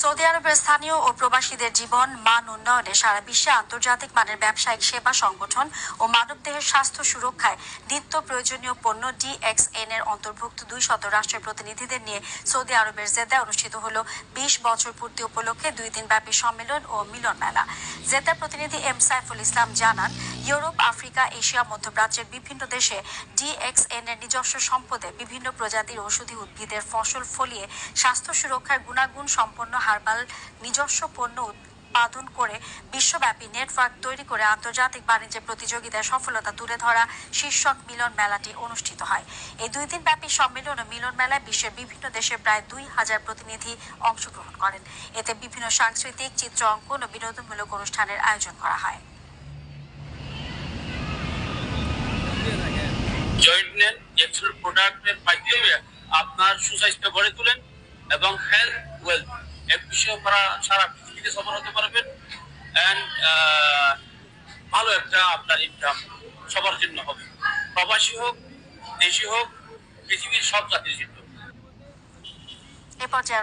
Saudi আরবের স্থানীয় ও প্রবাসীদের জীবন মান উন্নয়নে সারা বিশ্বে আন্তর্জাতিক মানের ব্যবসায়িক সেবা সংগঠন ও মানবদেহের স্বাস্থ্য সুরক্ষায় নিত্য প্রয়োজনীয় পণ্য DXN এর অন্তর্ভুক্ত 200 রাষ্ট্রের প্রতিনিধিদের নিয়ে সৌদি আরবের জেদ্দায় অনুষ্ঠিত হলো 20 বছর পূর্তি উপলক্ষে 2 দিনব্যাপী সম্মেলন ও মিলন মেলা। জেদ্দার প্রতিনিধি এম সাইফুল ইসলাম জানান, ইউরোপ, আফ্রিকা, এশিয়া, মধ্যপ্রাচ্যের বিভিন্ন দেশে DXN এর নিজস্ব সম্পদে বিভিন্ন প্রজাতির ঔষধি উদ্ভিদের ফসল ফলিয়ে স্বাস্থ্য সুরক্ষার গুণাগুণ সম্পন্ন হার্বাল নিজস্ব পণ্য উৎপাদন করে বিশ্বব্যাপী নেটওয়ার্ক তৈরি করে আন্তর্জাতিক বাণিজ্য প্রতিযোগিতায় সফলতা তুলে ধরা শীর্ষক মিলন মেলাটি অনুষ্ঠিত হয়। এই 2 দিন ব্যাপী সম্মেলন ও মিলন মেলায় বিশ্বের বিভিন্ন দেশের প্রায় 2000 প্রতিনিধি অংশগ্রহণ করেন। এতে বিভিন্ন সাংস্কৃতিক, চিত্র অঙ্কন ও বিনোদনমূলক অনুষ্ঠানের আয়োজন করা হয়। জয়েন্ট নেন, এক্সেল প্রোডাক্টের মাধ্যমে আপনার সুস্বাস্থ্য গড়ে তোলেন এবং হেলথ ওয়েলথ এক বিষয়ে সারা পৃথিবীতে সফল হতে পারবেন অ্যান্ড ভালো একটা আপনার ইনকাম সবার জন্য হবে, প্রবাসী হোক, দেশি হোক, পৃথিবীর সব জাতির জন্য। এ পর্যায়ে